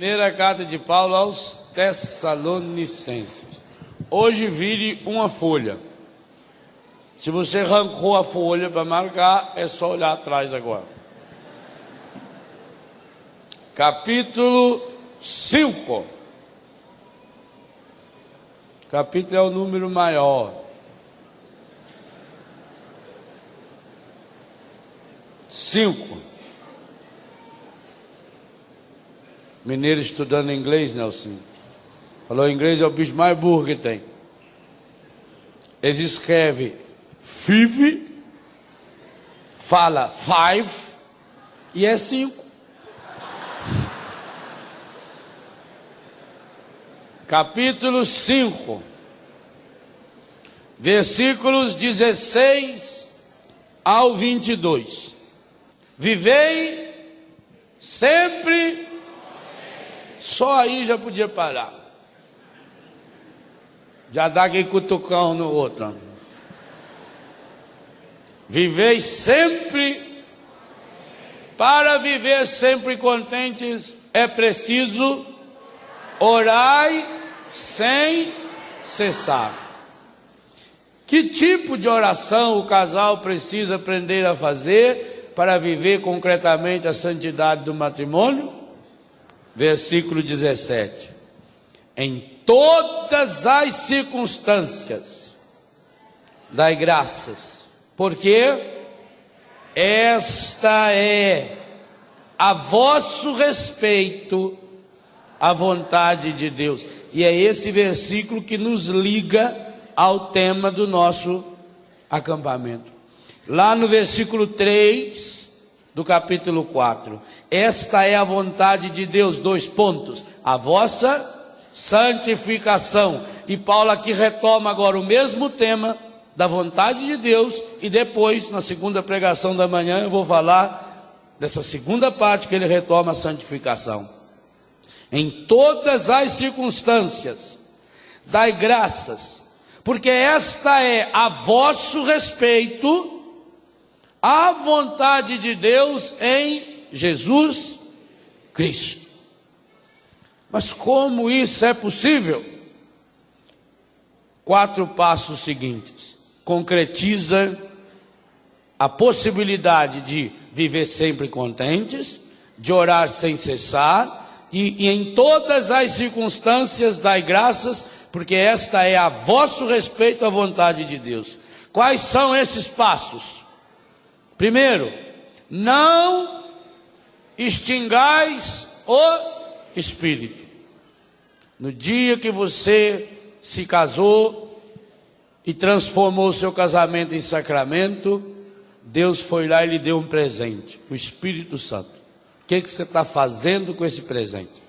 Primeira carta de Paulo aos Tessalonicenses. Hoje vire uma folha. Se você arrancou a folha para marcar, é só olhar atrás agora. Capítulo 5. Capítulo é o número maior. 5. Mineiro estudando inglês, Nelson. Falou inglês, é o bicho mais burro que tem. Eles escrevem five, fala five e é 5. Capítulo 5, versículos 16 ao 22. Vivei sempre. Só aí já podia parar. Já dá aquele cutucão no outro. Vivei sempre. Para viver sempre contentes é preciso orai sem cessar. Que tipo de oração o casal precisa aprender a fazer para viver concretamente a santidade do matrimônio? Versículo 17. Em todas as circunstâncias, dai graças, porque esta é a vosso respeito a vontade de Deus. E é esse versículo que nos liga ao tema do nosso acampamento. Lá no versículo 3 do capítulo 4. Esta é a vontade de Deus, 2 pontos. A vossa santificação. E Paulo aqui retoma agora o mesmo tema da vontade de Deus. E depois, na segunda pregação da manhã, eu vou falar dessa segunda parte que ele retoma a santificação. Em todas as circunstâncias, dai graças, porque esta é a vosso respeito a vontade de Deus em Jesus Cristo. Mas como isso é possível? 4 passos seguintes. Concretiza a possibilidade de viver sempre contentes, de orar sem cessar, e em todas as circunstâncias dai graças, porque esta é a vosso respeito a vontade de Deus. Quais são esses passos? Primeiro, não extingais o Espírito. No dia que você se casou e transformou o seu casamento em sacramento, Deus foi lá e lhe deu um presente, o Espírito Santo. O que você está fazendo com esse presente?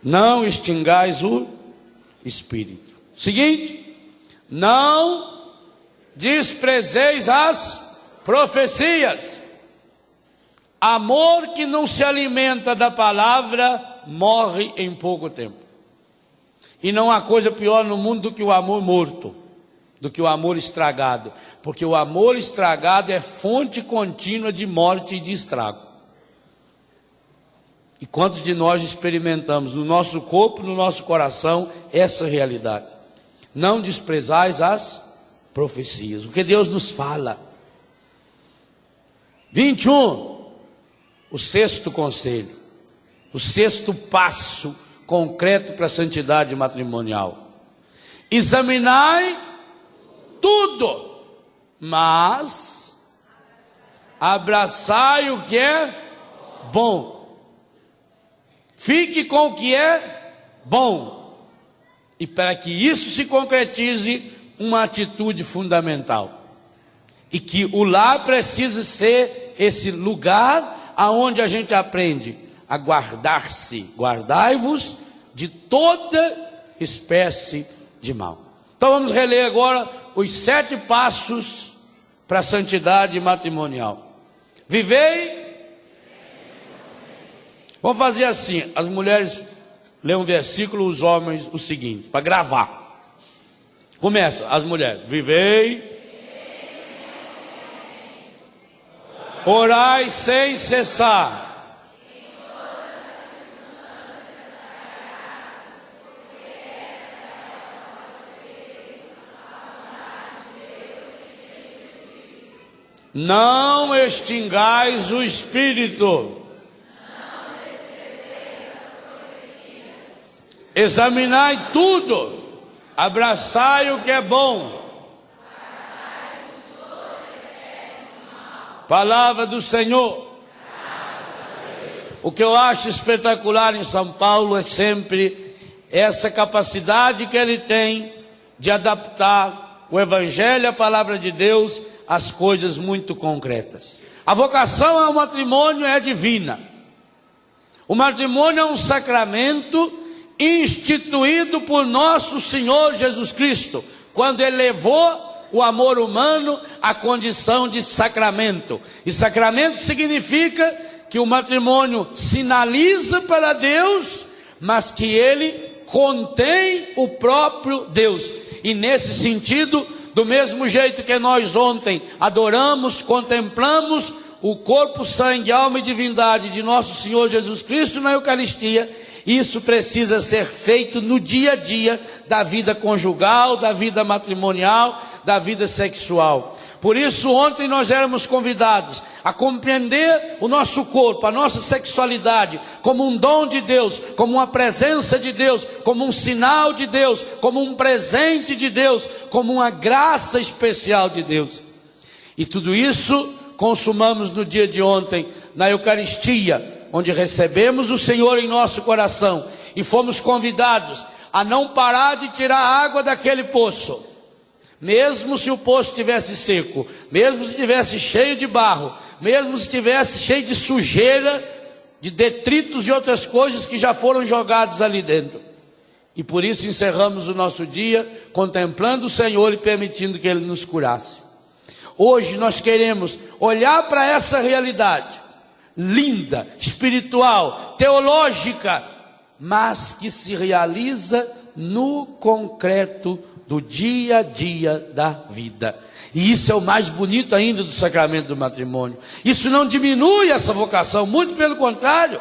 Não extingais o Espírito. Seguinte, não desprezeis as profecias. Amor que não se alimenta da palavra morre em pouco tempo. E não há coisa pior no mundo do que o amor morto, do que o amor estragado. Porque o amor estragado é fonte contínua de morte e de estrago. E quantos de nós experimentamos no nosso corpo, no nosso coração, essa realidade? Não desprezais as profecias. O que Deus nos fala. 21, o 6º conselho, o 6º passo concreto para a santidade matrimonial. Examinai tudo, mas abraçai o que é bom. Fique com o que é bom. E para que isso se concretize, uma atitude fundamental. E que o lar precisa ser esse lugar aonde a gente aprende a guardar-se. Guardai-vos de toda espécie de mal. Então vamos reler agora os 7 passos para a santidade matrimonial. Vivei. Vamos fazer assim, as mulheres lêem um versículo, os homens o seguinte, para gravar. Começa, as mulheres. Vivei. Orai sem cessar. não extingais o espírito. Examinai tudo, abraçai o que é bom. Palavra do Senhor. O que eu acho espetacular em São Paulo é sempre essa capacidade que ele tem de adaptar o Evangelho, a palavra de Deus, às coisas muito concretas. A vocação ao matrimônio é divina. O matrimônio é um sacramento instituído por nosso Senhor Jesus Cristo, quando ele levou o amor humano à condição de sacramento. E sacramento significa que o matrimônio sinaliza para Deus, mas que ele contém o próprio Deus. E nesse sentido, do mesmo jeito que nós ontem adoramos, contemplamos o corpo, sangue, alma e divindade de nosso Senhor Jesus Cristo na Eucaristia, isso precisa ser feito no dia a dia da vida conjugal, da vida matrimonial, da vida sexual. Por isso ontem nós éramos convidados a compreender o nosso corpo, a nossa sexualidade, como um dom de Deus, como uma presença de Deus, como um sinal de Deus, como um presente de Deus, como uma graça especial de Deus. E tudo isso consumamos no dia de ontem, na Eucaristia, onde recebemos o Senhor em nosso coração e fomos convidados a não parar de tirar água daquele poço, mesmo se o poço estivesse seco, mesmo se estivesse cheio de barro, mesmo se estivesse cheio de sujeira, de detritos e outras coisas que já foram jogadas ali dentro. E por isso encerramos o nosso dia contemplando o Senhor e permitindo que Ele nos curasse. Hoje nós queremos olhar para essa realidade linda, espiritual, teológica, mas que se realiza no concreto do dia a dia da vida. E isso é o mais bonito ainda do sacramento do matrimônio. Isso não diminui essa vocação, muito pelo contrário,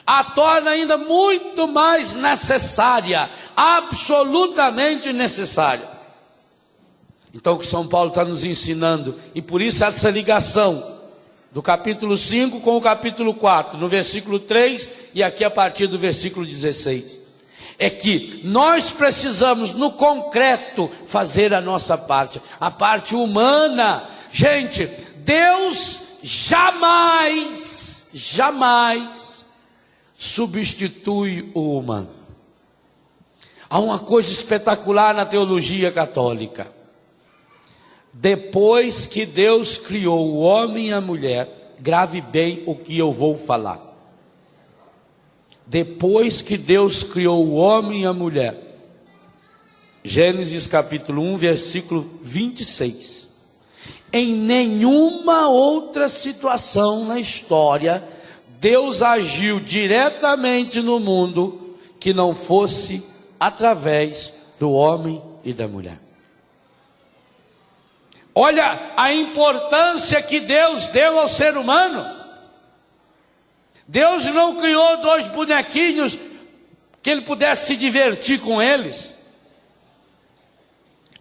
a torna ainda muito mais necessária, absolutamente necessária. Então o que São Paulo está nos ensinando, e por isso essa ligação do capítulo 5 com o capítulo 4, no versículo 3 e aqui a partir do versículo 16, é que nós precisamos no concreto fazer a nossa parte, a parte humana. Gente, Deus jamais substitui o humano. Há uma coisa espetacular na teologia católica. Depois que Deus criou o homem e a mulher, grave bem o que eu vou falar. Depois que Deus criou o homem e a mulher, Gênesis capítulo 1, versículo 26. Em nenhuma outra situação na história, Deus agiu diretamente no mundo que não fosse através do homem e da mulher. Olha a importância que Deus deu ao ser humano. Deus não criou dois bonequinhos que ele pudesse se divertir com eles.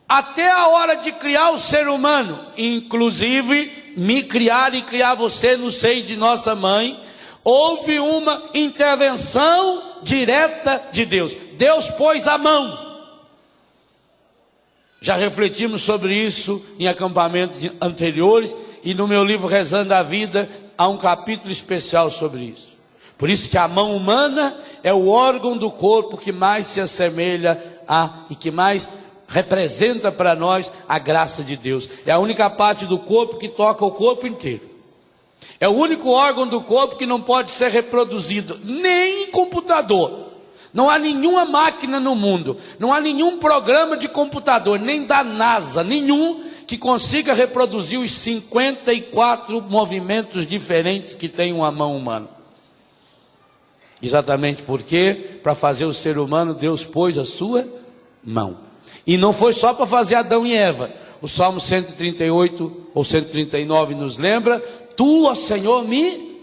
Até a hora de criar o ser humano, inclusive me criar e criar você no seio de nossa mãe, houve uma intervenção direta de Deus. Deus pôs a mão. Já refletimos sobre isso em acampamentos anteriores, e no meu livro Rezando a Vida há um capítulo especial sobre isso. Por isso que a mão humana é o órgão do corpo que mais se assemelha e que mais representa para nós a graça de Deus. É a única parte do corpo que toca o corpo inteiro. É o único órgão do corpo que não pode ser reproduzido, nem em computador. Não há nenhuma máquina no mundo, não há nenhum programa de computador, nem da NASA, nenhum que consiga reproduzir os 54 movimentos diferentes que tem uma mão humana. Exatamente porque, para fazer o ser humano, Deus pôs a sua mão. E não foi só para fazer Adão e Eva. O Salmo 138 ou 139 nos lembra: Tu, ó Senhor, me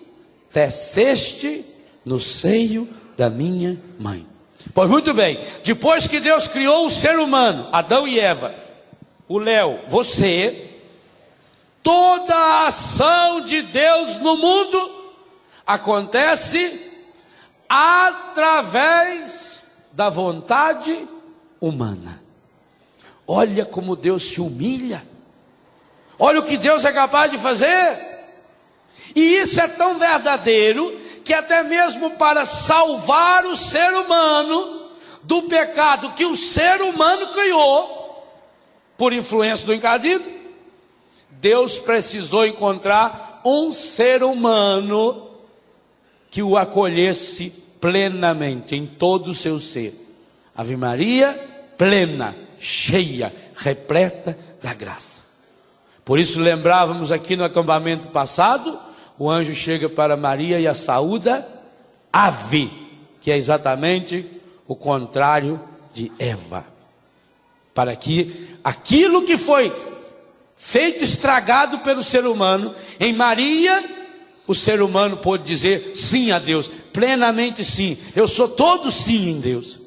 teceste no seio da minha mãe. Pois muito bem, depois que Deus criou o ser humano, Adão e Eva, o Léo, você, toda a ação de Deus no mundo acontece através da vontade humana. Olha como Deus se humilha. Olha o que Deus é capaz de fazer. E isso é tão verdadeiro que até mesmo para salvar o ser humano do pecado que o ser humano criou, por influência do encardido, Deus precisou encontrar um ser humano que o acolhesse plenamente, em todo o seu ser. Ave Maria, plena, cheia, repleta da graça. Por isso lembrávamos aqui no acampamento passado, o anjo chega para Maria e a saúda ave, que é exatamente o contrário de Eva. Para que aquilo que foi feito estragado pelo ser humano, em Maria, o ser humano pôde dizer sim a Deus, plenamente sim. Eu sou todo sim em Deus.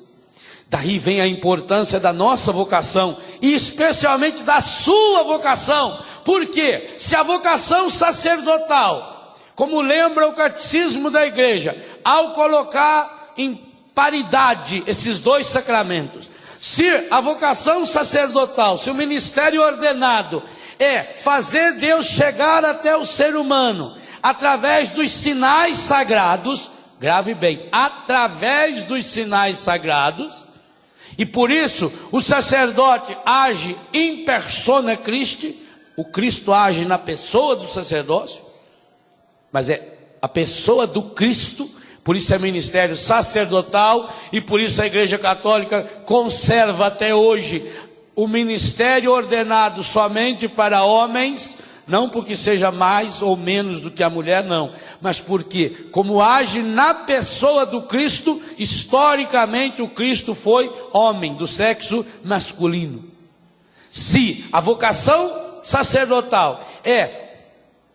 Daí vem a importância da nossa vocação, e especialmente da sua vocação. Porque se a vocação sacerdotal, como lembra o catecismo da igreja, ao colocar em paridade esses dois sacramentos, se a vocação sacerdotal, se o ministério ordenado é fazer Deus chegar até o ser humano através dos sinais sagrados, grave bem, através dos sinais sagrados, e por isso o sacerdote age in persona Christi, o Cristo age na pessoa do sacerdócio, mas é a pessoa do Cristo. Por isso é ministério sacerdotal, e por isso a Igreja Católica conserva até hoje o ministério ordenado somente para homens, não porque seja mais ou menos do que a mulher, não, mas porque, como age na pessoa do Cristo, historicamente o Cristo foi homem, do sexo masculino. Se a vocação sacerdotal é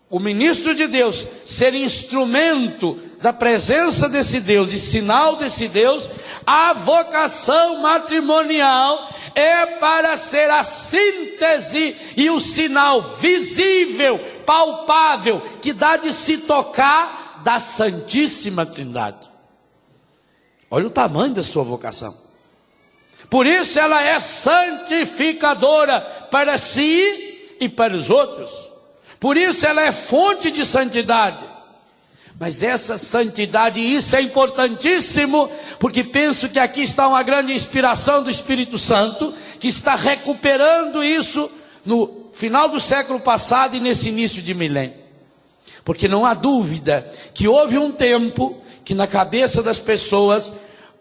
o ministro de Deus ser instrumento da presença desse Deus e sinal desse Deus, a vocação matrimonial é para ser a síntese e o sinal visível, palpável, que dá de se tocar da Santíssima Trindade. Olha o tamanho da sua vocação. Por isso ela é santificadora para si e para os outros. Por isso ela é fonte de santidade. Mas essa santidade, e isso é importantíssimo, porque penso que aqui está uma grande inspiração do Espírito Santo, que está recuperando isso no final do século passado e nesse início de milênio. Porque não há dúvida que houve um tempo que na cabeça das pessoas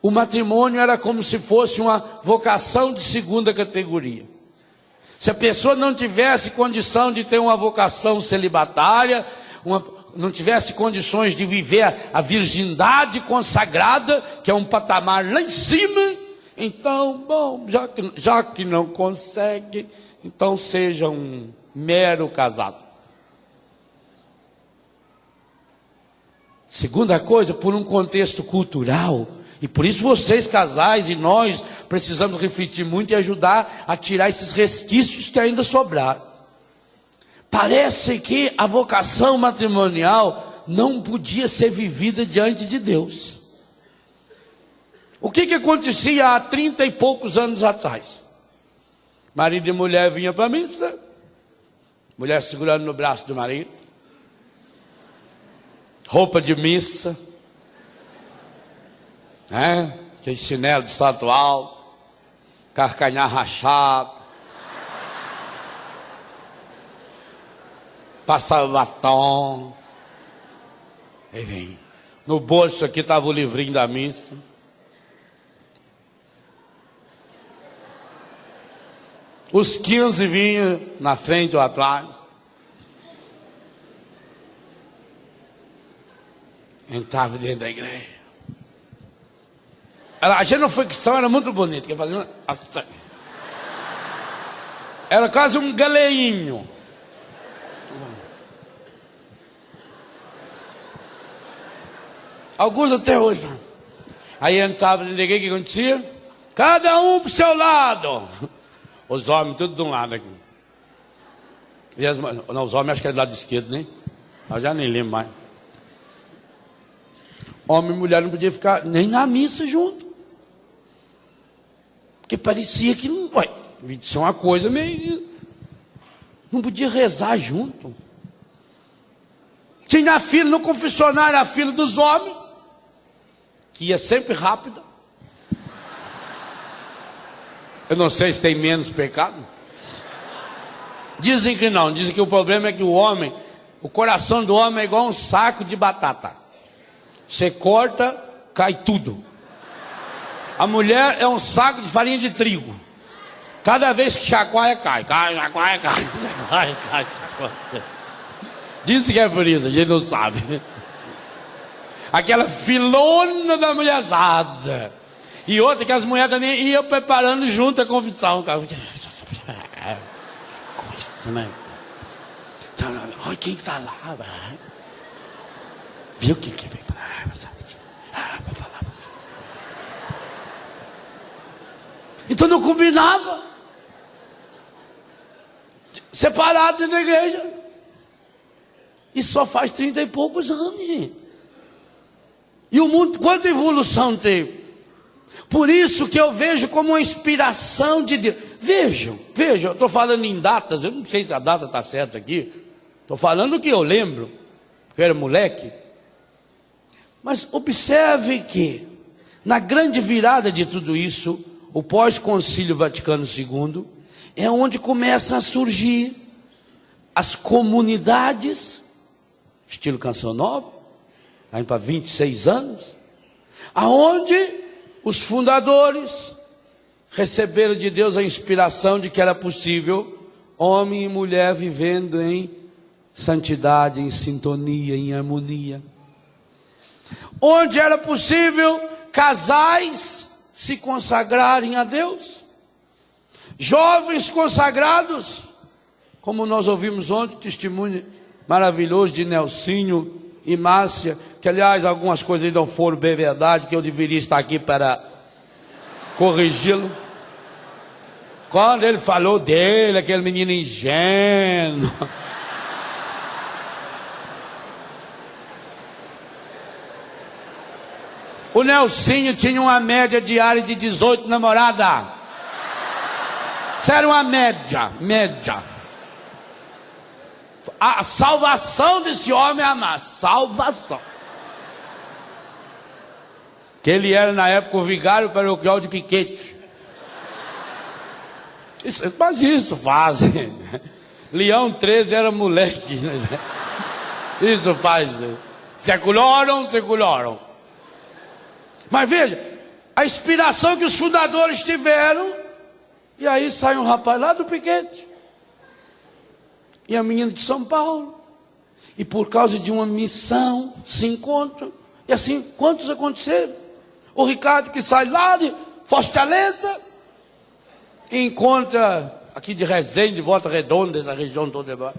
o matrimônio era como se fosse uma vocação de segunda categoria. Se a pessoa não tivesse condição de ter uma vocação celibatária, não tivesse condições de viver a virgindade consagrada, que é um patamar lá em cima, então, bom, já que não consegue, então seja um mero casado. Segunda coisa, por um contexto cultural. E por isso vocês, casais, e nós precisamos refletir muito e ajudar a tirar esses resquícios que ainda sobraram. Parece que a vocação matrimonial não podia ser vivida diante de Deus. O que acontecia há 30 e poucos anos atrás? Marido e mulher vinham para a missa, mulher segurando no braço do marido, roupa de missa, aquele chinelo de salto alto, carcanhar rachado, passava batom, aí vem, no bolso aqui estava o livrinho da missa, os 15 vinham na frente ou atrás, entrava dentro da igreja. A genuflexão era muito bonita, que fazia assim. Era quase um galeinho. Alguns até hoje. Aí entrava dentro da igreja, o que acontecia? Cada um pro seu lado. Os homens tudo de um lado aqui. E não, os homens acho que é do lado esquerdo, né? Eu já nem lembro mais. Homem e mulher não podia ficar nem na missa junto. Porque parecia que não vai. Isso é uma coisa meio... Não podia rezar junto. Tinha a fila no confessionário, a fila dos homens, que ia sempre rápida. Eu não sei se tem menos pecado. Dizem que não, dizem que o problema é que o coração do homem é igual um saco de batata. Você corta, cai tudo. A mulher é um saco de farinha de trigo. Cada vez que chacoalha, cai. Dizem que é por isso, a gente não sabe. Aquela filona da mulherzada. E outra que as mulheres também iam preparando junto a confissão. Olha quem está lá. Viu quem que veio? Então não combinava. Separado dentro da igreja. E só faz 30 e poucos anos, gente. E o mundo, quanta evolução teve. Por isso que eu vejo como uma inspiração de Deus. Vejam, eu estou falando em datas, eu não sei se a data está certa aqui. Estou falando o que eu lembro, porque eu era moleque. Mas observe que, na grande virada de tudo isso, o pós-concílio Vaticano II, é onde começam a surgir as comunidades, estilo Canção Nova, indo para 26 anos, aonde os fundadores receberam de Deus a inspiração de que era possível homem e mulher vivendo em santidade, em sintonia, em harmonia. Onde era possível casais se consagrarem a Deus. Jovens consagrados, como nós ouvimos ontem, testemunho maravilhoso de Nelsinho e Márcia, que aliás algumas coisas não foram bem verdade, que eu deveria estar aqui para corrigi-lo. Quando ele falou dele, aquele menino ingênuo. O Nelsinho tinha uma média diária de 18 namoradas. Isso era uma média. A salvação desse homem é amar. Salvação. Que ele era na época o vigário paroquial de Piquete. Mas isso fazem. Leão 13 era moleque. Isso faz. Secularam. Mas veja, a inspiração que os fundadores tiveram, e aí sai um rapaz lá do Piquete, e a menina de São Paulo, e por causa de uma missão se encontram, e assim, quantos aconteceram? O Ricardo que sai lá de Fortaleza, e encontra aqui de Resende, de Volta Redonda, essa região toda.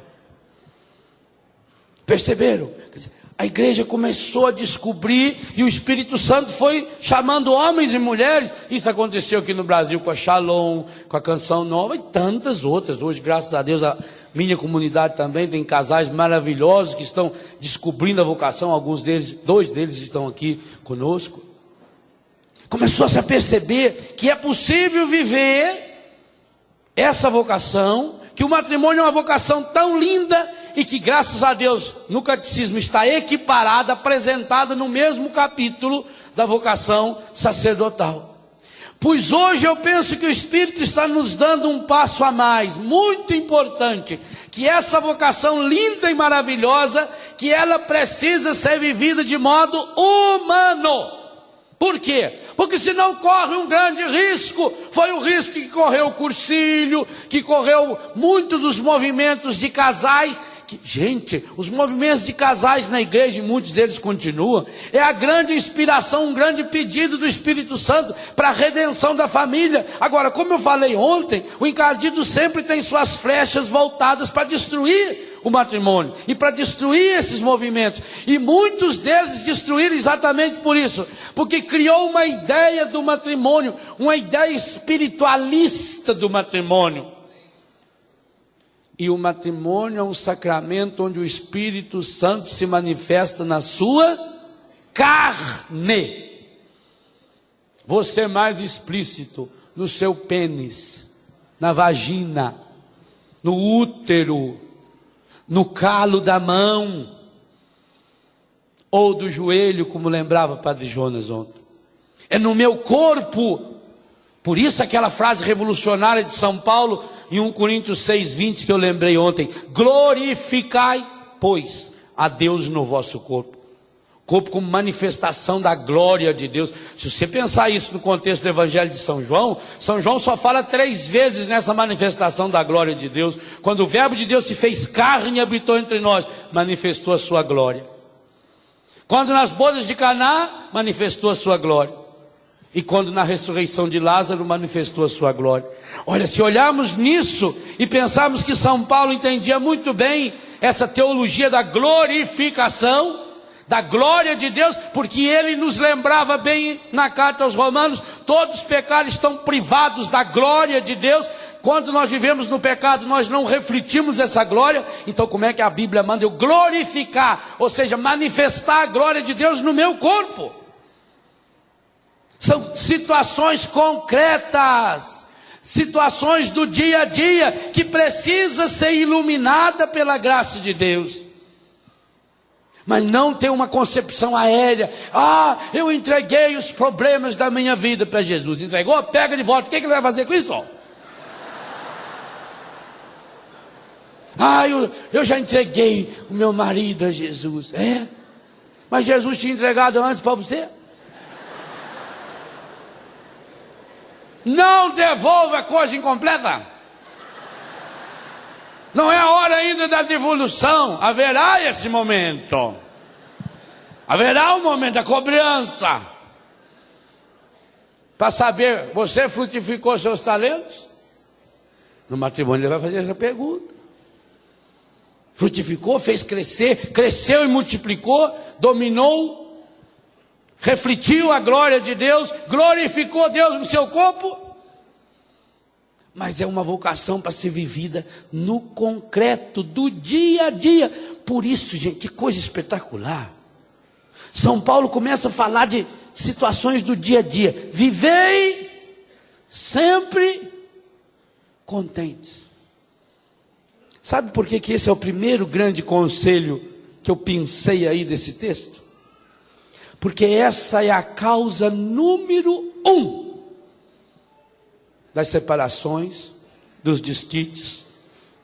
Perceberam? Quer dizer, a igreja começou a descobrir e o Espírito Santo foi chamando homens e mulheres. Isso aconteceu aqui no Brasil com a Shalom, com a Canção Nova e tantas outras. Hoje, graças a Deus, a minha comunidade também tem casais maravilhosos que estão descobrindo a vocação. Alguns deles, 2 deles estão aqui conosco. Começou-se a perceber que é possível viver essa vocação, que o matrimônio é uma vocação tão linda e que, graças a Deus, no catecismo está equiparada, apresentada no mesmo capítulo da vocação sacerdotal. Pois hoje eu penso que o Espírito está nos dando um passo a mais, muito importante, que essa vocação linda e maravilhosa, que ela precisa ser vivida de modo humano. Por quê? Porque senão corre um grande risco. Foi o risco que correu o Cursilho, que correu muitos dos movimentos de casais. Gente, os movimentos de casais na igreja, e muitos deles continuam, é a grande inspiração, um grande pedido do Espírito Santo para a redenção da família. Agora, como eu falei ontem, o encardido sempre tem suas flechas voltadas para destruir o matrimônio e para destruir esses movimentos, e muitos deles destruíram exatamente por isso, porque criou uma ideia do matrimônio, uma ideia espiritualista do matrimônio. E o matrimônio é um sacramento onde o Espírito Santo se manifesta na sua carne. Vou ser mais explícito: no seu pênis, na vagina, no útero, no calo da mão, ou do joelho, como lembrava Padre Jonas ontem. É no meu corpo. Por isso aquela frase revolucionária de São Paulo, em 1 Coríntios 6,20, que eu lembrei ontem: glorificai, pois, a Deus no vosso corpo. Corpo como manifestação da glória de Deus. Se você pensar isso no contexto do Evangelho de São João só fala 3 vezes nessa manifestação da glória de Deus. Quando o Verbo de Deus se fez carne e habitou entre nós, manifestou a sua glória. Quando nas bodas de Caná, manifestou a sua glória. E quando na ressurreição de Lázaro, manifestou a sua glória. Olha, se olharmos nisso e pensarmos que São Paulo entendia muito bem essa teologia da glorificação, da glória de Deus, porque ele nos lembrava bem na carta aos Romanos: todos os pecados estão privados da glória de Deus. Quando nós vivemos no pecado, nós não refletimos essa glória. Então como é que a Bíblia manda eu glorificar, ou seja, manifestar a glória de Deus no meu corpo? São situações concretas, situações do dia a dia, que precisa ser iluminada pela graça de Deus. Mas não ter uma concepção aérea: eu entreguei os problemas da minha vida para Jesus. Entregou? Pega de volta. O que ele vai fazer com isso? Eu já entreguei o meu marido a Jesus. Mas Jesus tinha entregado antes para você. Não devolva coisa incompleta. Não é a hora ainda da devolução. Haverá esse momento. Haverá o momento da cobrança. Para saber, você frutificou seus talentos? No matrimônio ele vai fazer essa pergunta. Frutificou, fez crescer, cresceu e multiplicou, dominou, refletiu a glória de Deus, glorificou Deus no seu corpo? Mas é uma vocação para ser vivida no concreto do dia a dia. Por isso, gente, que coisa espetacular. São Paulo começa a falar de situações do dia a dia. Vivei sempre contentes. Sabe por que esse é o primeiro grande conselho que eu pensei aí desse texto? Porque essa é a causa número 1 das separações, dos desquites,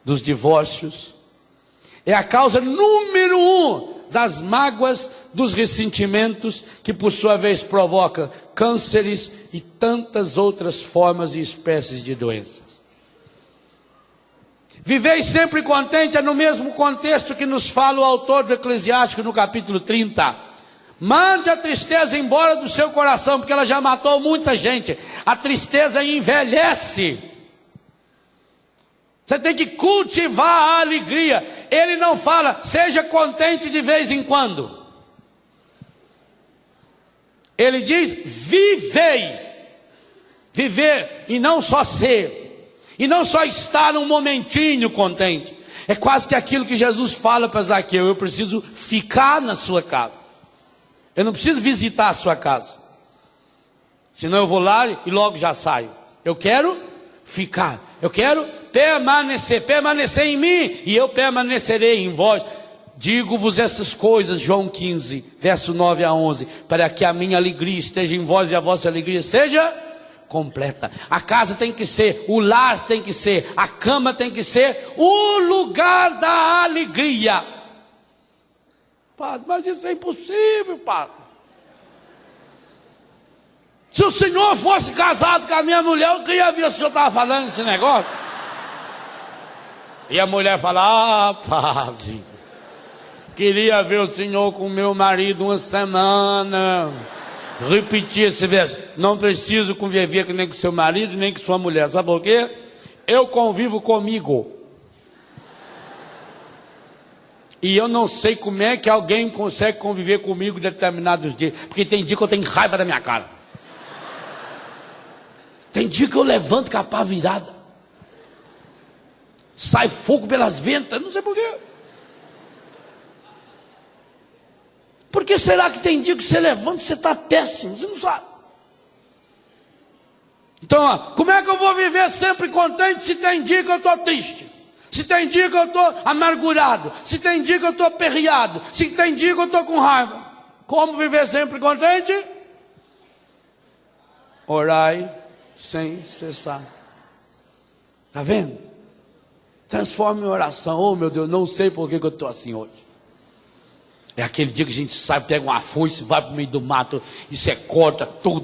dos divórcios. É a causa número 1 das mágoas, dos ressentimentos, que por sua vez provoca cânceres e tantas outras formas e espécies de doenças. Vivei sempre contente é no mesmo contexto que nos fala o autor do Eclesiástico no capítulo 30. Mande a tristeza embora do seu coração, porque ela já matou muita gente. A tristeza envelhece. Você tem que cultivar a alegria. Ele não fala, seja contente de vez em quando. Ele diz, vivei. Viver e não só ser. E não só estar um momentinho contente. É quase que aquilo que Jesus fala para Zaqueu: eu preciso ficar na sua casa. Eu não preciso visitar a sua casa. Senão eu vou lá e logo já saio. Eu quero ficar. Eu quero permanecer em mim, e eu permanecerei em vós. Digo-vos essas coisas, João 15, verso 9 a 11, para que a minha alegria esteja em vós e a vossa alegria seja completa. A casa tem que ser, o lar tem que ser, a cama tem que ser o lugar da alegria. Padre, mas isso é impossível, padre. Se o senhor fosse casado com a minha mulher, eu queria ver se o senhor estava falando esse negócio. E a mulher fala: padre, queria ver o senhor com o meu marido uma semana. Repetir esse verso: não preciso conviver nem com seu marido, nem com sua mulher. Sabe por quê? Eu convivo comigo. E eu não sei como é que alguém consegue conviver comigo determinados dias. Porque tem dia que eu tenho raiva da minha cara. Tem dia que eu levanto com a pá virada. sai fogo pelas ventas, não sei por quê. Por que será que tem dia que você levanta e você está péssimo? Você não sabe. Então, ó, como é que eu vou viver sempre contente se tem dia que eu estou triste? Se tem dia que eu estou amargurado? Se tem dia que eu estou aperreado? Se tem dia que eu estou com raiva? Como viver sempre contente? Orai sem cessar. Está vendo? Transforma em oração. Oh meu Deus, não sei por que eu estou assim hoje. É aquele dia que a gente sai, pega uma foice, vai para o meio do mato e você corta tudo.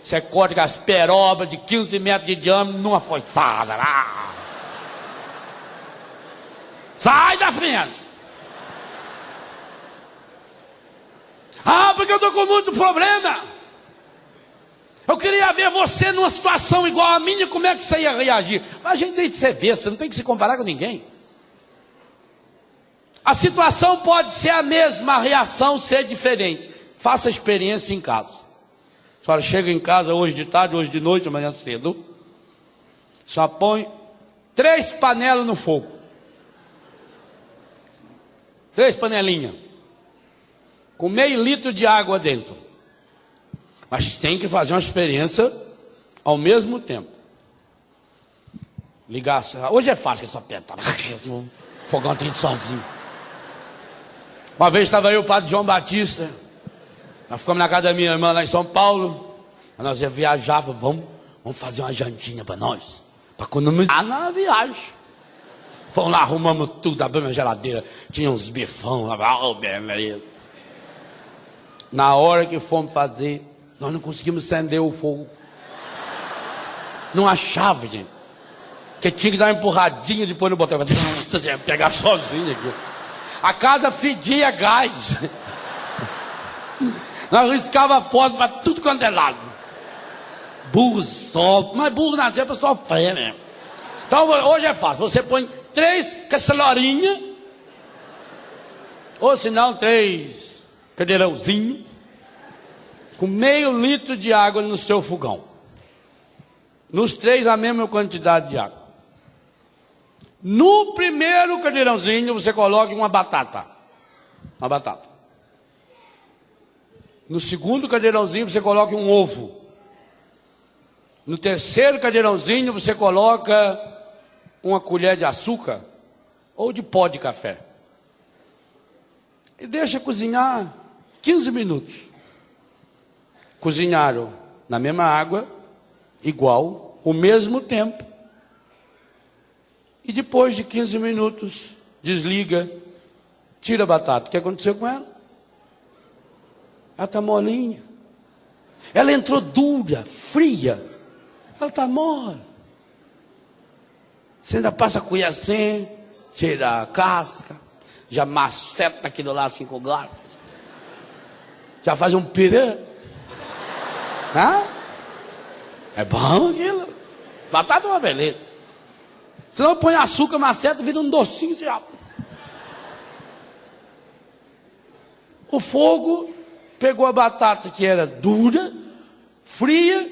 Você corta as perobas de 15 metros de diâmetro numa foiçada. Ah! Sai da frente. Ah, porque eu estou com muito problema. Eu queria ver você numa situação igual a minha, como é que você ia reagir? Mas a gente tem que ser besta, você não tem que se comparar com ninguém. A situação pode ser a mesma, a reação ser diferente. Faça a experiência em casa. A senhora chega em casa hoje de tarde, hoje de noite, amanhã cedo. Só põe 3 panelas no fogo. 3 panelinhas. Com meio litro de água dentro. Mas tem que fazer uma experiência ao mesmo tempo. Ligar. Hoje é fácil que só aperta. O fogão tem sozinho. Uma vez estava eu e o padre João Batista. Nós ficamos na casa da minha irmã lá em São Paulo. Nós ia viajar, vamos fazer uma jantinha para nós. Para economizar na viagem. Fomos lá, arrumamos tudo, abrimos a geladeira. Tinha uns bifão lá. Oh, beleza. Na hora que fomos fazer, nós não conseguimos acender o fogo. Não achava, gente. Porque tinha que dar uma empurradinha depois no botão. Pegar sozinho aqui. A casa fedia gás. Nós riscava foto para tudo quanto é lado. Burro sofre, mas burro nasceu para sofrer mesmo. Então hoje é fácil, você põe 3 cacelorinhas, ou se não 3 cadeirãozinhos, com meio litro de água no seu fogão. Nos 3 a mesma quantidade de água. No primeiro cadeirãozinho você coloca uma batata. Uma batata. No segundo cadeirãozinho você coloca um ovo. No terceiro cadeirãozinho você coloca uma colher de açúcar ou de pó de café. E deixa cozinhar 15 minutos. Cozinharam na mesma água, igual, o mesmo tempo. E depois de 15 minutos, desliga, tira a batata. O que aconteceu com ela? Ela está molinha. Ela entrou dura, fria. Ela está mole. Você ainda passa a colher assim, tira a casca, já maceta aquilo lá assim com o garfo. Já faz um pirê. Hã? É bom aquilo. Batata é uma beleza. Se não põe açúcar, maceta, vira um docinho. Já. O fogo pegou a batata que era dura, fria,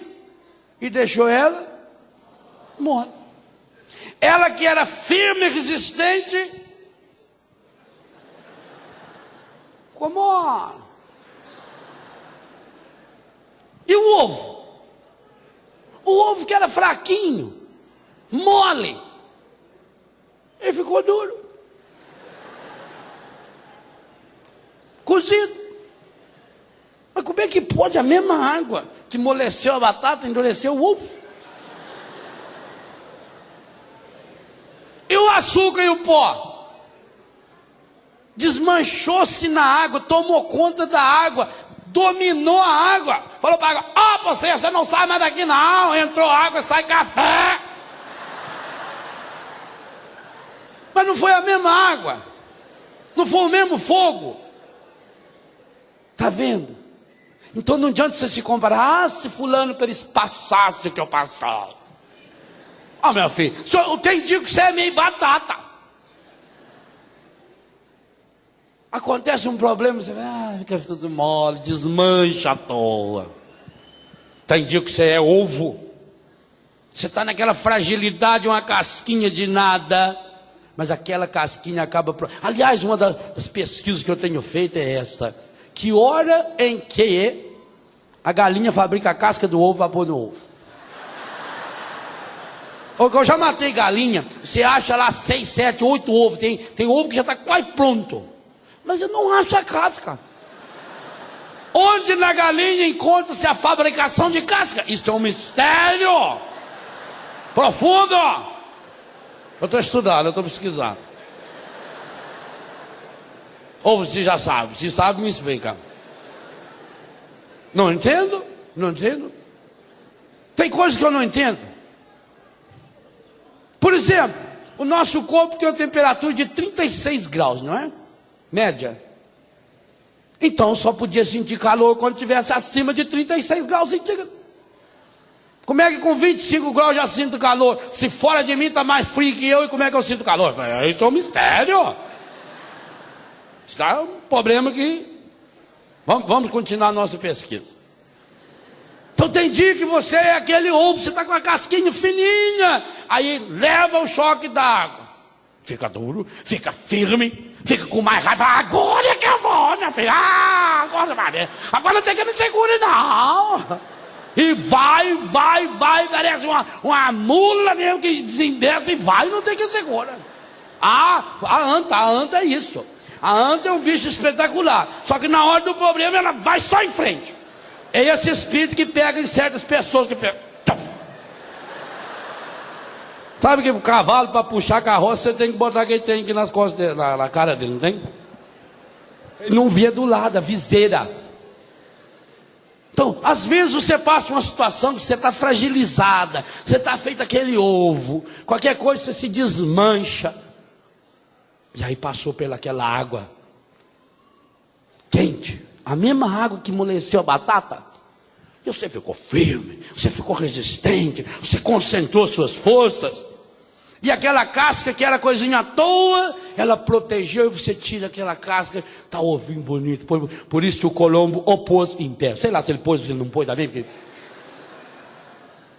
e deixou ela mole. Ela que era firme e resistente, ficou mole. E o ovo? O ovo que era fraquinho, mole, ele ficou duro. Cozido. Mas como é que pode a mesma água que amoleceu a batata, endureceu o ovo? E o açúcar e o pó? Desmanchou-se na água, tomou conta da água, dominou a água. Falou para a água, você não sai mais daqui não, entrou água, sai café. Mas não foi a mesma água, não foi o mesmo fogo. Está vendo? Então não adianta você se comparar. Ah, se fulano para eles passasse o que eu passava. Ah, meu filho, tem dia que você é meio batata. Acontece um problema, você fica tudo mole, desmancha à toa. Tem dia que você é ovo. Você está naquela fragilidade, uma casquinha de nada. mas aquela casquinha acaba... Aliás, uma das pesquisas que eu tenho feito é essa. Que hora em que a galinha fabrica a casca do ovo para pôr no ovo? Eu já matei galinha, você acha lá 6, 7, 8 ovos, tem ovo que já está quase pronto. Mas eu não acho a casca. Onde na galinha encontra-se a fabricação de casca? Isso é um mistério profundo. Eu estou estudando, eu estou pesquisando. Ou você já sabe? Se sabe, me explica. Não entendo? Não entendo. Tem coisas que eu não entendo. Por exemplo, o nosso corpo tem uma temperatura de 36 graus, não é? Média. Então só podia sentir calor quando tivesse acima de 36 graus centígrados. Como é que com 25 graus já sinto calor? Se fora de mim está mais frio que eu, e como é que eu sinto calor? Isso é um mistério. Isso é um problema que... Vamos continuar a nossa pesquisa. Então tem dia que você é aquele ovo, você está com a casquinha fininha, aí leva o choque d'água. Fica duro, fica firme, fica com mais raiva. Agora é que eu vou, minha filha. Agora não tem que me segurar, não. E vai, parece uma mula mesmo que desembesta e vai, não tem que segura. A anta é isso. A anta é um bicho espetacular. Só que na hora do problema ela vai só em frente. É esse espírito que pega em certas pessoas que pega. Sabe que o cavalo, para puxar a carroça, você tem que botar aquele trem aqui nas costas dele, na cara dele, não tem? Ele não via do lado, a viseira. Então, às vezes você passa uma situação que você está fragilizada, você está feito aquele ovo, qualquer coisa você se desmancha. E aí passou pelaquela água quente, a mesma água que amoleceu a batata. E você ficou firme, você ficou resistente, você concentrou suas forças. E aquela casca que era coisinha à toa, ela protegeu, e você tira aquela casca, tá ovinho bonito. Por isso que o Colombo opôs em pé. Sei lá se ele pôs ou se não pôs também, porque...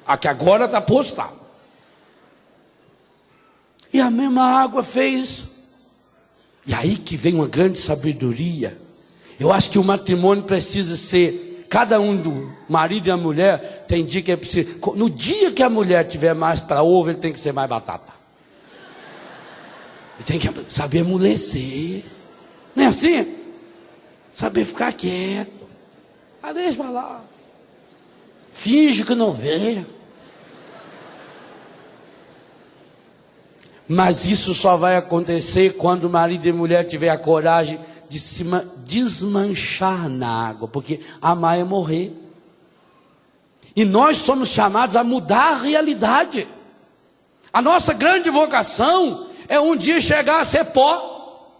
Aqui agora está posto lá. E a mesma água fez. E aí que vem uma grande sabedoria. Eu acho que o matrimônio precisa ser, cada um do marido e a mulher, tem dia que é preciso. No dia que a mulher tiver mais para ovo, ele tem que ser mais batata. Ele tem que saber amolecer. Não é assim? Saber ficar quieto. Deixa pra lá. Finge que não vê. Mas isso só vai acontecer quando o marido e a mulher tiver a coragem de se desmanchar na água, porque amar é morrer. E nós somos chamados a mudar a realidade. A nossa grande vocação é um dia chegar a ser pó,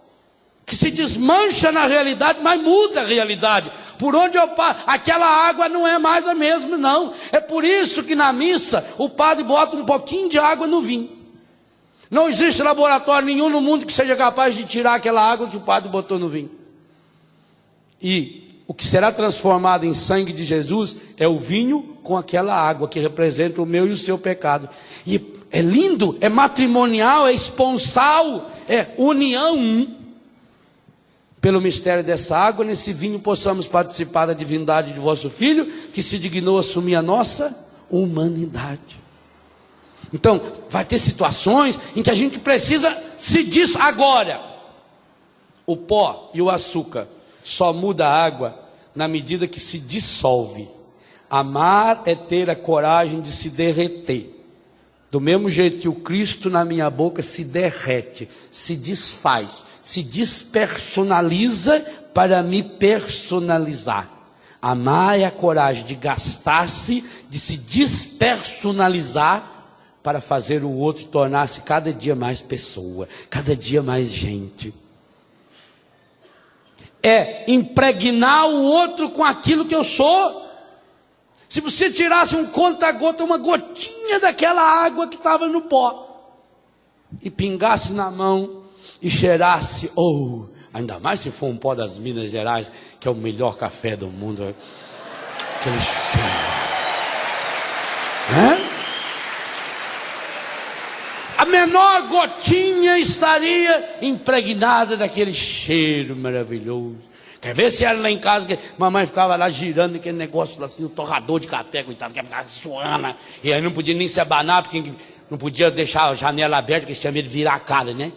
que se desmancha na realidade, mas muda a realidade. Por onde eu passo, aquela água não é mais a mesma, não. É por isso que na missa o padre bota um pouquinho de água no vinho. Não existe laboratório nenhum no mundo que seja capaz de tirar aquela água que o padre botou no vinho. E o que será transformado em sangue de Jesus é o vinho com aquela água que representa o meu e o seu pecado. E é lindo, é matrimonial, é esponsal, é união. Pelo mistério dessa água, nesse vinho possamos participar da divindade de vosso Filho, que se dignou a assumir a nossa humanidade. Então, vai ter situações em que a gente precisa se disso agora. O pó e o açúcar só muda a água na medida que se dissolve. Amar é ter a coragem de se derreter. Do mesmo jeito que o Cristo na minha boca se derrete, se desfaz, se despersonaliza para me personalizar. Amar é a coragem de gastar-se, de se despersonalizar, para fazer o outro tornar-se cada dia mais pessoa, cada dia mais gente. É impregnar o outro com aquilo que eu sou. Se você tirasse um conta-gota, uma gotinha daquela água que estava no pó, e pingasse na mão, e cheirasse, ainda mais se for um pó das Minas Gerais, que é o melhor café do mundo, aquele cheiro. A menor gotinha estaria impregnada daquele cheiro maravilhoso. Quer ver se era lá em casa, que mamãe ficava lá girando aquele negócio assim, o torrador de café, coitado, que ficava suando. E aí não podia nem se abanar, porque não podia deixar a janela aberta, porque tinha medo de virar a cara, né?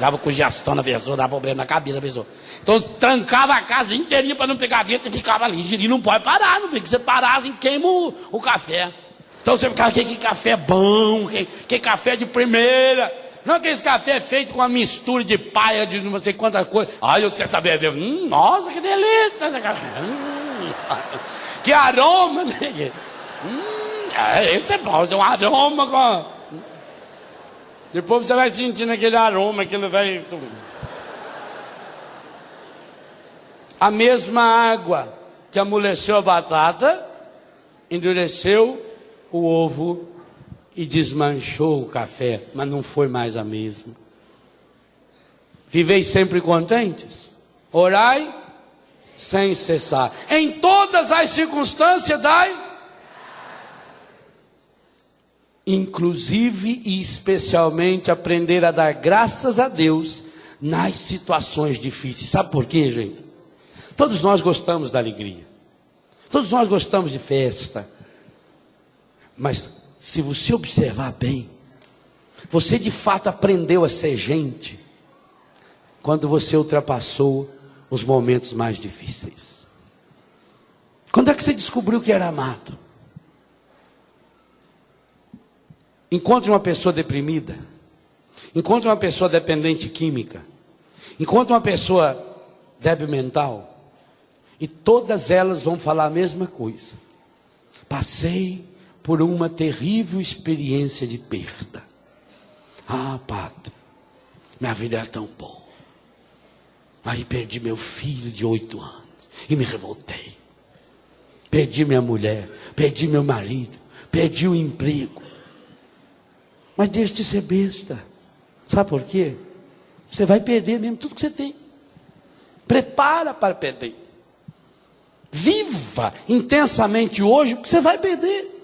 Dava congestão na pessoa, dava problema na cabeça da pessoa. Então trancava a casa inteirinha para não pegar vento e ficava ali girindo. Não pode parar, não fica. Se você parar assim, queima o café. Então você ficava, que café bom, que café de primeira. Não aquele café feito com uma mistura de paia, de não sei quantas coisas. Ai, você tá bebendo. Nossa, que delícia esse café. Que aroma, né? Esse é bom, esse é um aroma com... Depois você vai sentindo aquele aroma, aquele vai... A mesma água que amoleceu a batata, endureceu o ovo e desmanchou o café, mas não foi mais a mesma. Viveis sempre contentes, orai sem cessar, em todas as circunstâncias dai, inclusive e especialmente aprender a dar graças a Deus nas situações difíceis. Sabe por quê, gente? Todos nós gostamos da alegria, todos nós gostamos de festa, mas se você observar bem, você de fato aprendeu a ser gente quando você ultrapassou os momentos mais difíceis. Quando é que você descobriu que era amado? Encontre uma pessoa deprimida, encontre uma pessoa dependente química, encontre uma pessoa débil mental, e todas elas vão falar a mesma coisa. Passei por uma terrível experiência de perda. Ah, padre, minha vida era tão boa. Aí perdi meu filho de 8 anos e me revoltei. Perdi minha mulher, perdi meu marido, perdi o emprego. Mas deixe de ser besta. Sabe por quê? Você vai perder mesmo tudo que você tem. Prepara para perder. Viva intensamente hoje, porque você vai perder.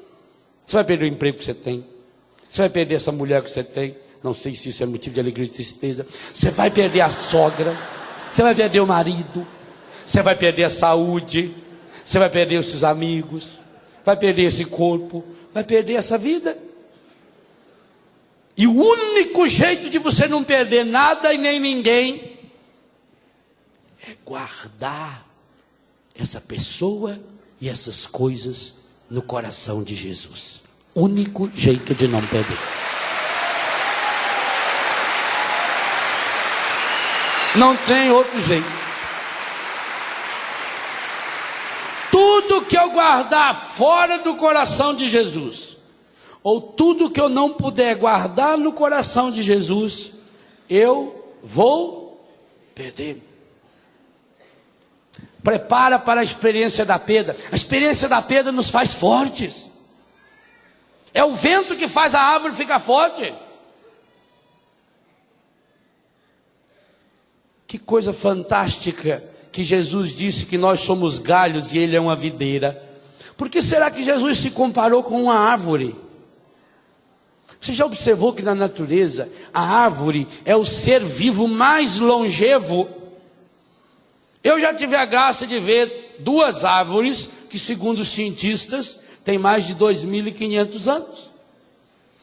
Você vai perder o emprego que você tem. Você vai perder essa mulher que você tem. Não sei se isso é motivo de alegria ou tristeza. Você vai perder a sogra. Você vai perder o marido. Você vai perder a saúde. Você vai perder os seus amigos. Vai perder esse corpo. Vai perder essa vida. E o único jeito de você não perder nada e nem ninguém é guardar essa pessoa e essas coisas no coração de Jesus. Único jeito de não perder. Não tem outro jeito. Tudo que eu guardar fora do coração de Jesus, ou tudo que eu não puder guardar no coração de Jesus, eu vou perder. Prepara para a experiência da perda. A experiência da perda nos faz fortes. É o vento que faz a árvore ficar forte. Que coisa fantástica que Jesus disse que nós somos galhos e Ele é uma videira. Por que será que Jesus se comparou com uma árvore? Você já observou que na natureza a árvore é o ser vivo mais longevo? Eu já tive a graça de ver 2 árvores que, segundo os cientistas, têm mais de 2.500 anos.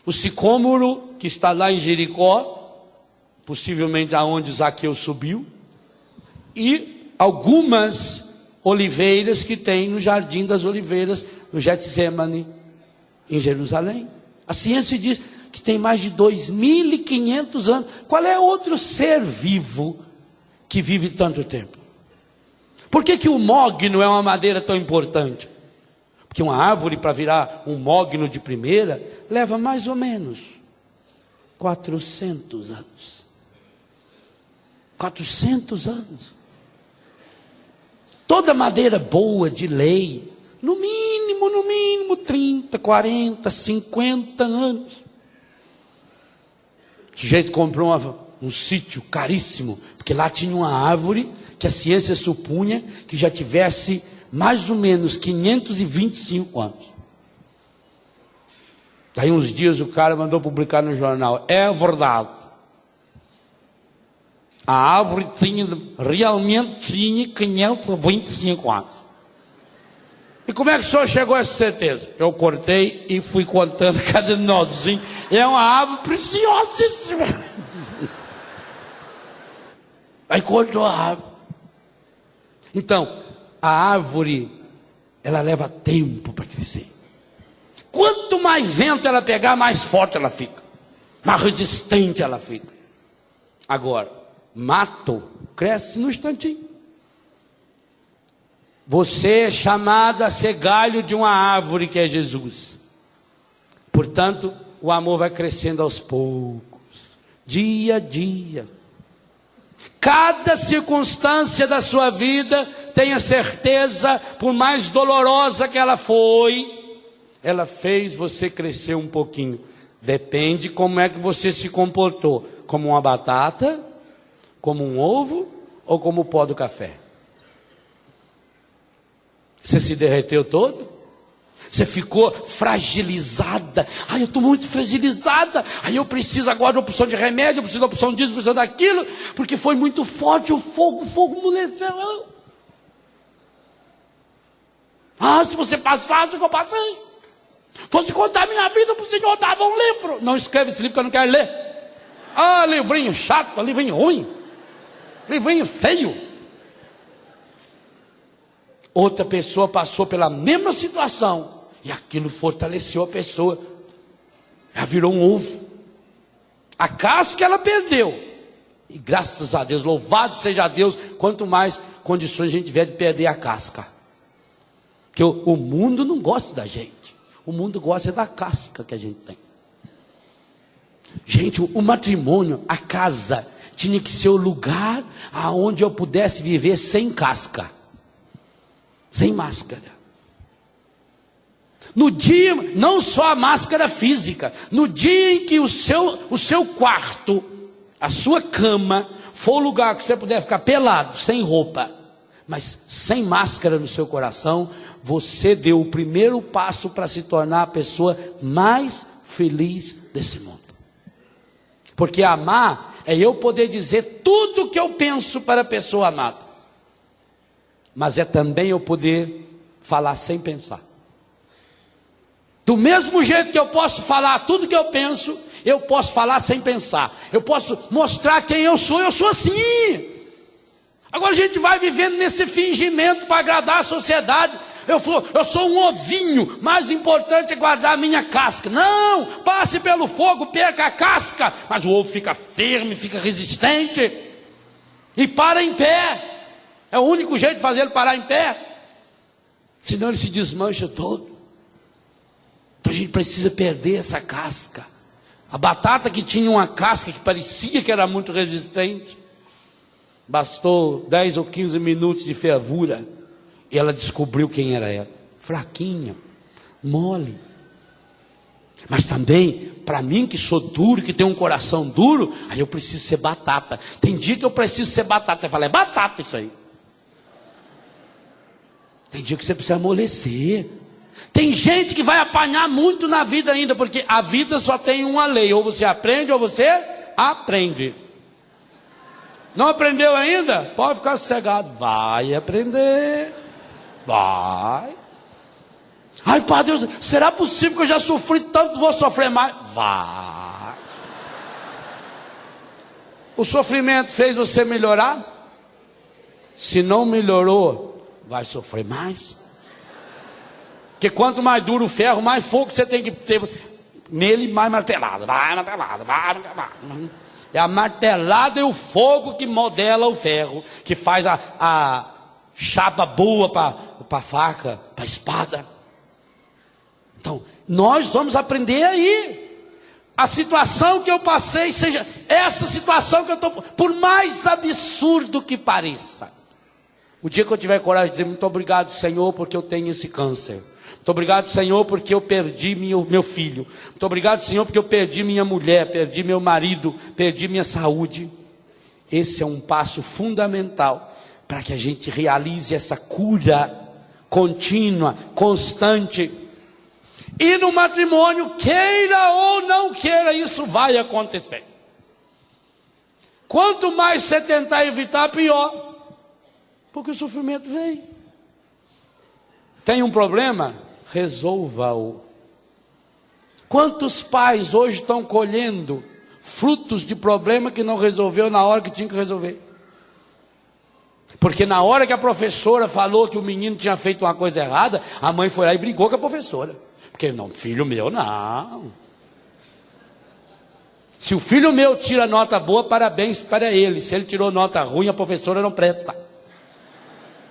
O sicômoro, que está lá em Jericó, possivelmente aonde Zaqueu subiu, e algumas oliveiras que tem no Jardim das Oliveiras, no Getsemane, em Jerusalém. A ciência diz que tem mais de 2.500 anos. Qual é outro ser vivo que vive tanto tempo? Por que o mogno é uma madeira tão importante? Porque uma árvore, para virar um mogno de primeira, leva mais ou menos 400 anos. 400 anos. Toda madeira boa de lei, no mínimo 30, 40, 50 anos. O sujeito comprou um sítio caríssimo, porque lá tinha uma árvore que a ciência supunha que já tivesse mais ou menos 525 anos. Daí uns dias o cara mandou publicar no jornal: é verdade, a árvore realmente tinha 525 anos. E como é que o senhor chegou a essa certeza? Eu cortei e fui contando cada nozinho. É uma árvore preciosíssima. Aí cortou a árvore. Então, a árvore, ela leva tempo para crescer. Quanto mais vento ela pegar, mais forte ela fica, mais resistente ela fica. Agora, mato cresce no instantinho. Você é chamado a ser galho de uma árvore que é Jesus. Portanto, o amor vai crescendo aos poucos, dia a dia. Cada circunstância da sua vida, tenha certeza, por mais dolorosa que ela foi, ela fez você crescer um pouquinho. Depende como é que você se comportou. Como uma batata, como um ovo ou como o pó do café. Você se derreteu todo? Você ficou fragilizada. Ai, eu estou muito fragilizada. Ai, eu preciso agora de uma opção de remédio, eu preciso de uma opção disso, eu preciso daquilo, porque foi muito forte o fogo amoleceu. Ah, se você passasse o que eu passei, fosse contar minha vida para o Senhor, dava um livro. Não escreve esse livro que eu não quero ler. Ah, livrinho chato, livrinho ruim, livrinho feio. Outra pessoa passou pela mesma situação e aquilo fortaleceu a pessoa. Ela virou um ovo. A casca ela perdeu. E graças a Deus, louvado seja Deus, quanto mais condições a gente tiver de perder a casca. Porque o mundo não gosta da gente. O mundo gosta da casca que a gente tem. Gente, o matrimônio, a casa, tinha que ser o lugar aonde eu pudesse viver sem casca. Sem máscara. No dia, não só a máscara física, no dia em que o seu quarto, a sua cama, for o lugar que você puder ficar pelado, sem roupa, mas sem máscara no seu coração, você deu o primeiro passo para se tornar a pessoa mais feliz desse mundo. Porque amar é eu poder dizer tudo o que eu penso para a pessoa amada. Mas é também eu poder falar sem pensar. Do mesmo jeito que eu posso falar tudo que eu penso, eu posso falar sem pensar. Eu posso mostrar quem eu sou assim. Agora a gente vai vivendo nesse fingimento para agradar a sociedade. Eu sou um ovinho, mais importante é guardar a minha casca. Não, passe pelo fogo, perca a casca. Mas o ovo fica firme, fica resistente. E para em pé. É o único jeito de fazer ele parar em pé. Senão ele se desmancha todo. Então a gente precisa perder essa casca. A batata que tinha uma casca que parecia que era muito resistente, bastou 10 ou 15 minutos de fervura e ela descobriu quem era ela. Fraquinha, mole. Mas também, para mim que sou duro, que tenho um coração duro, aí eu preciso ser batata. Tem dia que eu preciso ser batata. Você fala, é batata isso aí. Tem dia que você precisa amolecer. Tem gente que vai apanhar muito na vida ainda, porque a vida só tem uma lei: ou você aprende ou você aprende. Não aprendeu ainda? Pode ficar sossegado. Vai aprender. Vai. Ai, Padre, será possível que eu já sofri tanto, vou sofrer mais? Vai. O sofrimento fez você melhorar? Se não melhorou, vai sofrer mais. Porque quanto mais duro o ferro, mais fogo você tem que ter nele, mais martelado. Vai martelado, vai martelado. É a martelada e o fogo que modela o ferro, que faz a chapa boa para a faca, para a espada. Então, nós vamos aprender aí. A situação que eu passei, seja essa situação que eu estou, por mais absurdo que pareça. O dia que eu tiver coragem de dizer, muito obrigado, Senhor, porque eu tenho esse câncer. Muito obrigado, Senhor, porque eu perdi meu filho. Muito obrigado, Senhor, porque eu perdi minha mulher, perdi meu marido, perdi minha saúde. Esse é um passo fundamental para que a gente realize essa cura contínua, constante. E no matrimônio, queira ou não queira, isso vai acontecer. Quanto mais você tentar evitar, pior. Porque o sofrimento vem. Tem um problema? Resolva-o. Quantos pais hoje estão colhendo frutos de problema que não resolveu na hora que tinha que resolver? Porque na hora que a professora falou que o menino tinha feito uma coisa errada, a mãe foi lá e brigou com a professora. Porque não, filho meu não. Se o filho meu tira nota boa, parabéns para ele. Se ele tirou nota ruim, a professora não presta.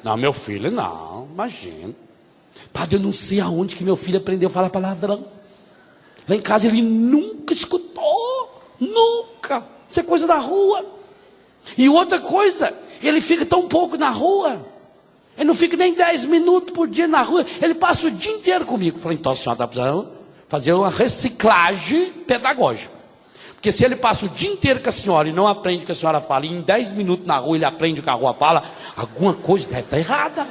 Não, meu filho não, imagina. Padre, eu não sei aonde que meu filho aprendeu a falar palavrão. Lá em casa ele nunca escutou, nunca. Isso é coisa da rua. E outra coisa, ele fica tão pouco na rua. Ele não fica nem 10 minutos por dia na rua. Ele passa o dia inteiro comigo. Eu falei, então a senhora está precisando fazer uma reciclagem pedagógica. Porque se ele passa o dia inteiro com a senhora e não aprende o que a senhora fala, e em 10 minutos na rua ele aprende o que a rua fala, alguma coisa deve estar errada.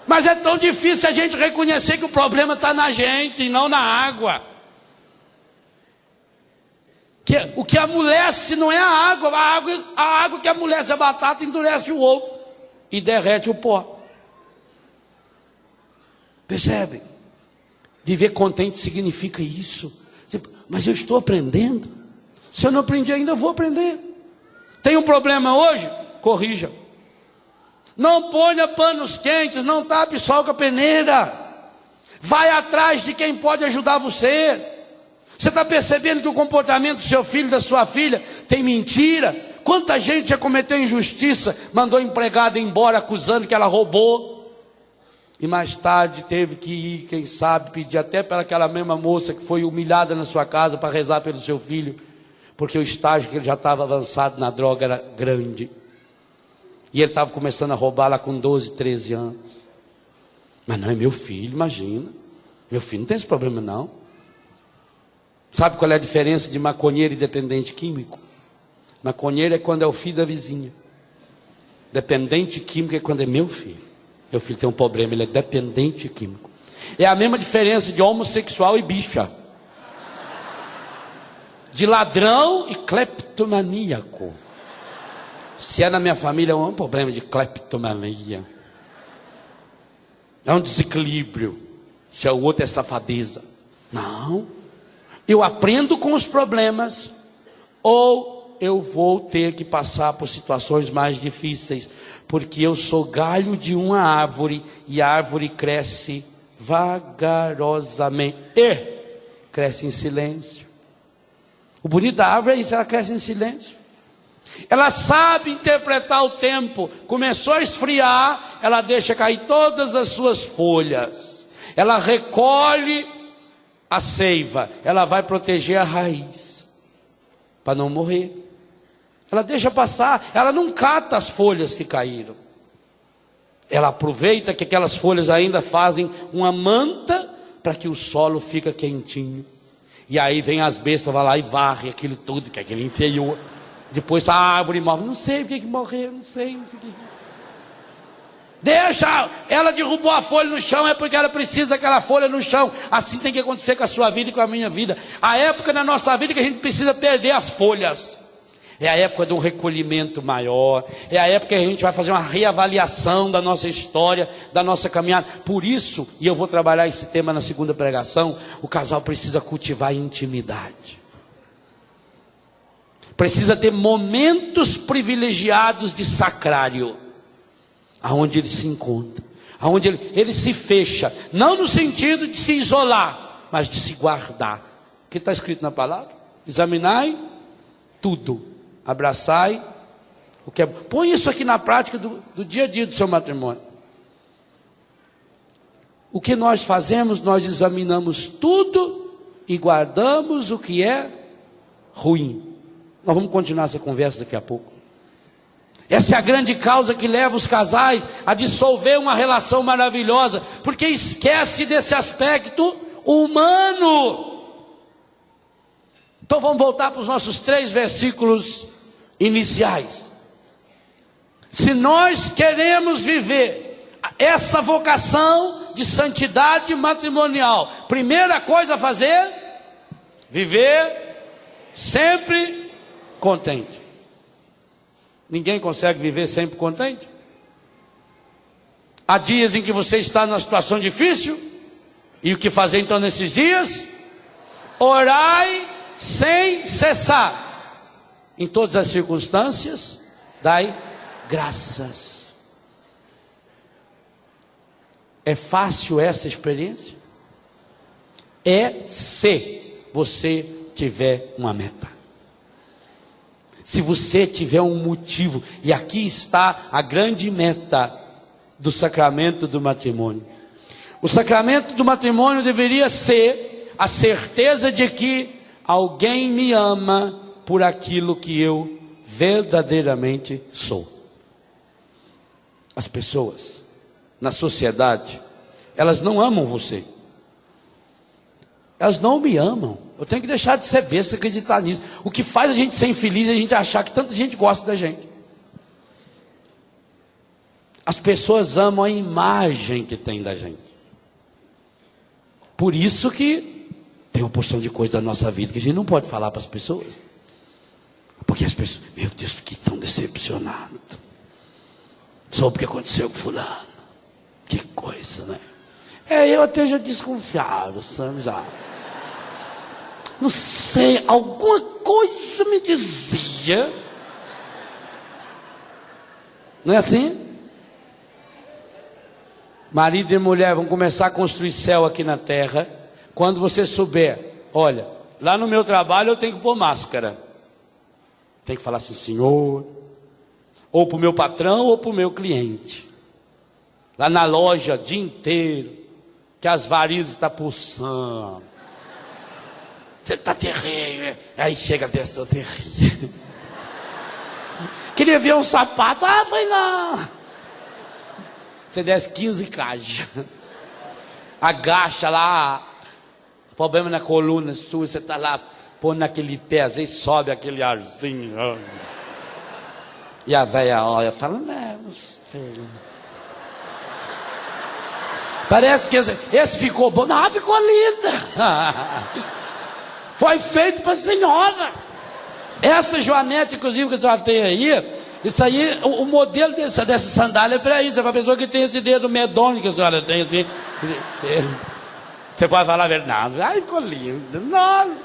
Mas é tão difícil a gente reconhecer que o problema está na gente e não na água. O que amolece não é a água que amolece a batata endurece o ovo e derrete o pó. Percebe? Viver contente significa isso. Mas eu estou aprendendo. Se eu não aprendi ainda, eu vou aprender. Tem um problema hoje? Corrija. Não ponha panos quentes, não tape sol com a peneira. Vai atrás de quem pode ajudar você. Você está percebendo que o comportamento do seu filho, da sua filha, tem mentira? Quanta gente já cometeu injustiça, mandou a empregada embora acusando que ela roubou. E mais tarde teve que ir, quem sabe, pedir até para aquela mesma moça que foi humilhada na sua casa para rezar pelo seu filho. Porque o estágio que ele já estava avançado na droga era grande. E ele estava começando a roubar lá com 12, 13 anos. Mas não é meu filho, imagina. Meu filho não tem esse problema não. Sabe qual é a diferença de maconheiro e dependente químico? Maconheiro é quando é o filho da vizinha. Dependente químico é quando é meu filho. Meu filho tem um problema, ele é dependente químico. É a mesma diferença de homossexual e bicha. De ladrão e cleptomaníaco. Se é na minha família, é um problema de cleptomania. É um desequilíbrio. Se é o outro, é safadeza. Não. Eu aprendo com os problemas, ou eu vou ter que passar por situações mais difíceis, porque eu sou galho de uma árvore, e a árvore cresce vagarosamente, e cresce em silêncio. O bonito da árvore é isso, ela cresce em silêncio. Ela sabe interpretar o tempo. Começou a esfriar, ela deixa cair todas as suas folhas. Ela recolhe a seiva. Ela vai proteger a raiz para não morrer. Ela deixa passar. Ela não cata as folhas que caíram. Ela aproveita que aquelas folhas ainda fazem uma manta para que o solo fique quentinho. E aí vem as bestas, vai lá e varre aquilo tudo, que aquele inferior. Depois a árvore morre. Não sei porque que morreu, não sei o que. Deixa, ela derrubou a folha no chão, é porque ela precisa daquela folha no chão. Assim tem que acontecer com a sua vida e com a minha vida. A época da nossa vida que a gente precisa perder as folhas. É a época de um recolhimento maior. É a época que a gente vai fazer uma reavaliação da nossa história, da nossa caminhada. Por isso, e eu vou trabalhar esse tema na segunda pregação, o casal precisa cultivar intimidade. Precisa ter momentos privilegiados de sacrário, aonde ele se encontra, aonde ele se fecha, não no sentido de se isolar, mas de se guardar. O que está escrito na palavra? Examinai tudo, abraçai o que é. Põe isso aqui na prática do dia a dia do seu matrimônio. O que nós fazemos? Nós examinamos tudo e guardamos o que é ruim. Nós vamos continuar essa conversa daqui a pouco. Essa é a grande causa que leva os casais a dissolver uma relação maravilhosa, porque esquece desse aspecto humano. Então vamos voltar para os nossos 3 versículos iniciais. Se nós queremos viver essa vocação de santidade matrimonial. Primeira coisa a fazer: viver sempre contente. Ninguém consegue viver sempre contente. Há dias em que você está numa situação difícil, e o que fazer então nesses dias? Orai sem cessar. Em todas as circunstâncias, dai graças. É fácil essa experiência? É, se você tiver uma meta. Se você tiver um motivo. E aqui está a grande meta do sacramento do matrimônio. O sacramento do matrimônio deveria ser a certeza de que alguém me ama por aquilo que eu verdadeiramente sou. As pessoas na sociedade, elas não amam você. Elas não me amam. Eu tenho que deixar de ser besta e acreditar nisso. O que faz a gente ser infeliz é a gente achar que tanta gente gosta da gente. As pessoas amam a imagem que tem da gente. Por isso que tem uma porção de coisa da nossa vida que a gente não pode falar para as pessoas. Porque as pessoas, meu Deus, fiquei tão decepcionado. Só porque aconteceu com fulano. Que coisa, né? Eu até já desconfiado, sabe, já. Não sei, alguma coisa me dizia. Não é assim? Marido e mulher vão começar a construir céu aqui na terra. Quando você souber, olha, lá no meu trabalho eu tenho que pôr máscara. Tem que falar assim, Senhor, ou para o meu patrão ou para o meu cliente. Lá na loja, o dia inteiro, que as varizes estão pulsando. Você está terrível. Aí chega a pessoa terrível. Queria ver um sapato. Ah, foi lá. Você desce 15 caixas. Agacha lá. Problema na coluna sua. Você está lá pondo naquele pé. Às vezes sobe aquele arzinho. E a velha olha e fala, não sei. Parece que esse ficou bom. Não, ficou linda. Foi feito para a senhora. Essa joanete, inclusive, que a senhora tem aí, isso aí, o modelo dessa sandália é para isso. É para a pessoa que tem esse dedo medonho que a senhora tem, assim. Você pode falar a verdade. Ai, ficou lindo. Nossa.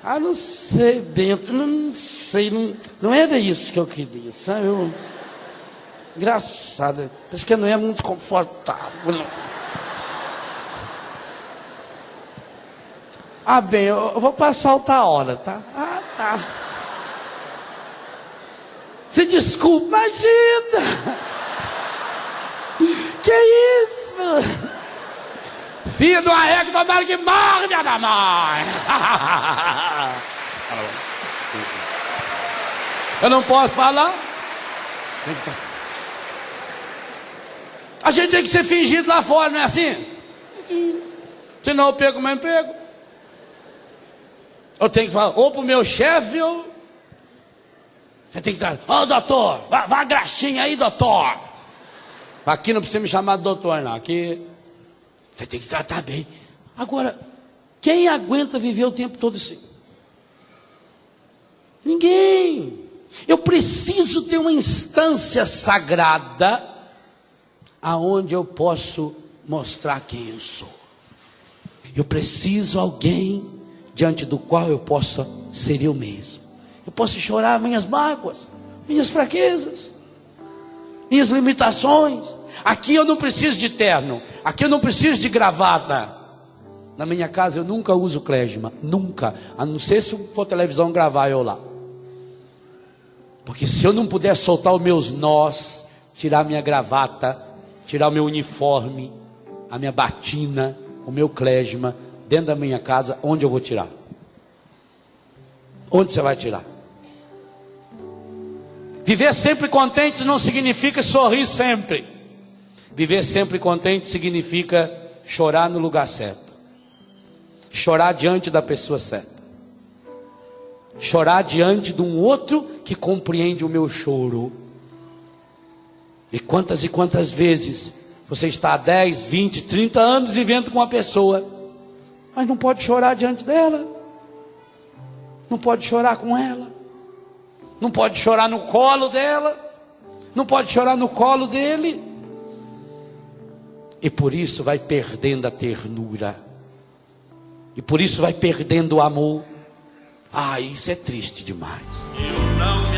Ah, não sei, Bento, não sei. Não era isso que eu queria, sabe? Engraçado. Parece que não é muito confortável, não. Ah, bem, eu vou passar outra hora, tá? Ah, tá. Se desculpa, imagina. Que isso? Filho de uma régua, tomara que morre, minha mãe. Eu não posso falar? A gente tem que ser fingido lá fora, não é assim? Senão eu perco o meu emprego. Eu tenho que falar, ou pro meu chefe, ou... Você tem que dar, doutor, vá a graxinha aí, doutor. Aqui não precisa me chamar de doutor, não. Aqui, você tem que tratar bem. Agora, quem aguenta viver o tempo todo assim? Ninguém. Eu preciso ter uma instância sagrada aonde eu posso mostrar quem eu sou. Eu preciso alguém diante do qual eu possa ser eu mesmo. Eu posso chorar minhas mágoas, minhas fraquezas, minhas limitações. Aqui eu não preciso de terno, aqui eu não preciso de gravata. Na minha casa eu nunca uso clésima, nunca, a não ser se for televisão gravar eu lá. Porque se eu não puder soltar os meus nós, tirar minha gravata, tirar o meu uniforme, a minha batina, o meu clésima, dentro da minha casa, onde eu vou tirar? Onde você vai tirar? Viver sempre contente não significa sorrir sempre. Viver sempre contente significa chorar no lugar certo. Chorar diante da pessoa certa. Chorar diante de um outro que compreende o meu choro. E quantas vezes Você está há 10, 20, 30 anos vivendo com uma pessoa, mas não pode chorar diante dela, não pode chorar com ela, não pode chorar no colo dela, não pode chorar no colo dele, e por isso vai perdendo a ternura, e por isso vai perdendo o amor. Isso é triste demais. Eu não